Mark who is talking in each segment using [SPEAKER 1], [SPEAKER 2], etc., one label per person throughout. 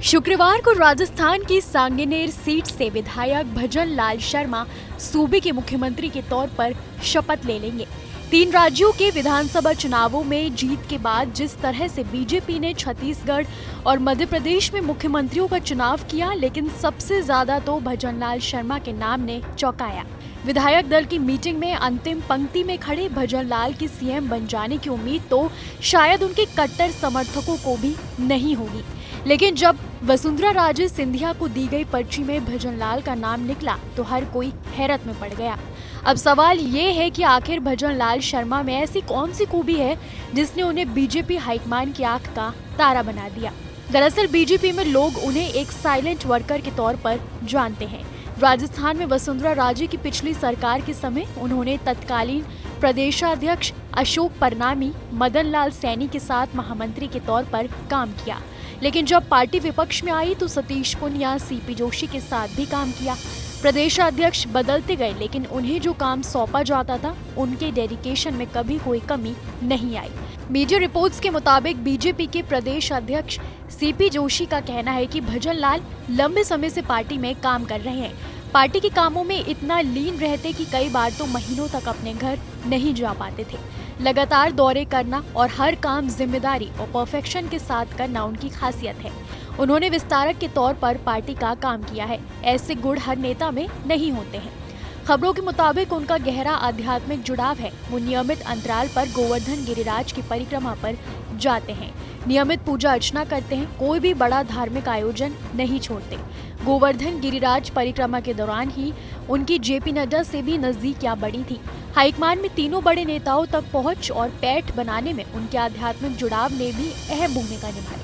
[SPEAKER 1] शुक्रवार को राजस्थान की सांगनेर सीट से विधायक भजन लाल शर्मा सूबे के मुख्यमंत्री के तौर पर शपथ ले लेंगे। 3 राज्यों के विधानसभा चुनावों में जीत के बाद जिस तरह से बीजेपी ने छत्तीसगढ़ और मध्य प्रदेश में मुख्यमंत्रियों का चुनाव किया, लेकिन सबसे ज्यादा तो भजन लाल शर्मा के नाम ने चौंकाया। विधायक दल की मीटिंग में अंतिम पंक्ति में खड़े भजन लाल की सीएम बन जाने की उम्मीद तो शायद उनके कट्टर समर्थकों को भी नहीं होगी, लेकिन जब वसुंधरा राजे सिंधिया को दी गई पर्ची में भजन लाल का नाम निकला तो हर कोई हैरत में पड़ गया। अब सवाल ये है कि आखिर भजन लाल शर्मा में ऐसी कौन सी खूबी है जिसने उन्हें बीजेपी हाईकमान की आंख का तारा बना दिया। दरअसल बीजेपी में लोग उन्हें एक साइलेंट वर्कर के तौर पर जानते हैं। राजस्थान में वसुंधरा राजे की पिछली सरकार के समय उन्होंने तत्कालीन प्रदेशाध्यक्ष अशोक परनामी, मदन लाल सैनी के साथ महामंत्री के तौर पर काम किया, लेकिन जब पार्टी विपक्ष में आई तो सतीश पुनिया, सीपी जोशी के साथ भी काम किया। प्रदेशाध्यक्ष बदलते गए, लेकिन उन्हें जो काम सौंपा जाता था उनके डेडिकेशन में कभी कोई कमी नहीं आई। मीडिया रिपोर्ट्स के मुताबिक बीजेपी के प्रदेश अध्यक्ष सीपी जोशी का कहना है कि भजन लाल लंबे समय से पार्टी में काम कर रहे हैं। पार्टी के कामों में इतना लीन रहते कि कई बार तो महीनों तक अपने घर नहीं जा पाते थे। लगातार दौरे करना और हर काम जिम्मेदारी और परफेक्शन के साथ करना उनकी खासियत है। उन्होंने विस्तारक के तौर पर पार्टी का काम किया है। ऐसे गुण हर नेता में नहीं होते हैं। खबरों के मुताबिक उनका गहरा आध्यात्मिक जुड़ाव है। वो नियमित अंतराल पर गोवर्धन गिरिराज की परिक्रमा पर जाते हैं, नियमित पूजा अर्चना करते हैं, कोई भी बड़ा धार्मिक आयोजन नहीं छोड़ते। गोवर्धन गिरिराज परिक्रमा के दौरान ही उनकी जेपी नड्डा से भी नजदीकियां बढ़ी थी। हाईकमान में तीनों बड़े नेताओं तक पहुंच और पैठ बनाने में उनके आध्यात्मिक जुड़ाव ने भी अहम भूमिका निभाई।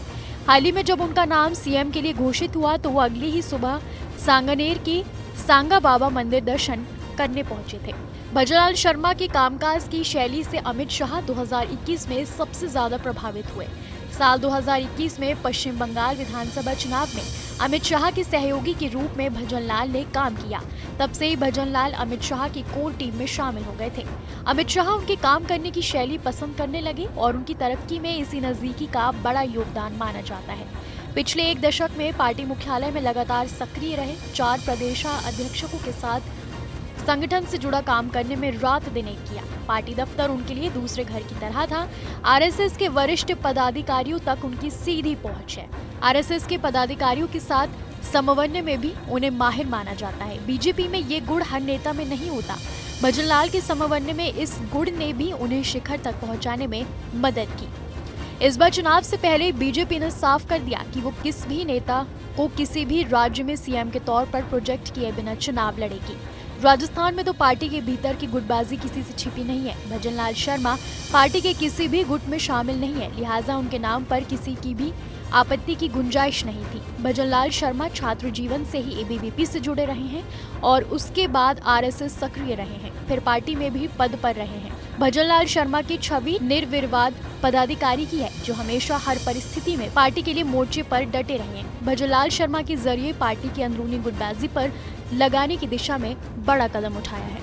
[SPEAKER 1] हाल ही में जब उनका नाम सीएम के लिए घोषित हुआ तो वो अगली ही सुबह सांगनेर की सांगा बाबा मंदिर दर्शन करने पहुंचे थे। भजन लाल शर्मा के कामकाज की शैली से अमित शाह 2021 में सबसे ज्यादा प्रभावित हुए। साल 2021 में पश्चिम बंगाल विधानसभा चुनाव में अमित शाह के सहयोगी के रूप में भजन लाल ने काम किया। तब से ही भजन लाल अमित शाह की कोर टीम में शामिल हो गए थे। अमित शाह उनके काम करने की शैली पसंद करने लगे और उनकी तरक्की में इसी नजदीकी का बड़ा योगदान माना जाता है। पिछले 1 दशक में पार्टी मुख्यालय में लगातार सक्रिय रहे। 4 प्रदेशाध्यक्षों के साथ संगठन से जुड़ा काम करने में रात दिन एक किया। पार्टी दफ्तर उनके लिए दूसरे घर की तरह था। आरएसएस के वरिष्ठ पदाधिकारियों तक उनकी सीधी पहुंच है। आरएसएस के पदाधिकारियों के साथ समन्वय में भी उन्हें माहिर माना जाता है। बीजेपी में ये गुण हर नेता में नहीं होता। भजन लाल के समन्वय में इस गुण ने भी उन्हें शिखर तक पहुंचाने में मदद की। इस बार चुनाव से पहले बीजेपी ने साफ कर दिया कि वो किस भी नेता को किसी भी राज्य में सीएम के तौर पर प्रोजेक्ट किए बिना चुनाव लड़ेगी। राजस्थान में तो पार्टी के भीतर की गुटबाजी किसी से छिपी नहीं है। भजन लाल शर्मा पार्टी के किसी भी गुट में शामिल नहीं है, लिहाजा उनके नाम पर किसी की भी आपत्ति की गुंजाइश नहीं थी। भजन लाल शर्मा छात्र जीवन से ही एबीवीपी से जुड़े रहे हैं और उसके बाद आरएसएस सक्रिय रहे हैं, फिर पार्टी में भी पद पर रहे हैं। भजन लाल शर्मा की छवि निर्विवाद पदाधिकारी की है, जो हमेशा हर परिस्थिति में पार्टी के लिए मोर्चे पर डटे रहे हैं। भजन लाल शर्मा के जरिए पार्टी की अंदरूनी गुटबाजी पर लगाने की दिशा में बड़ा कदम उठाया है।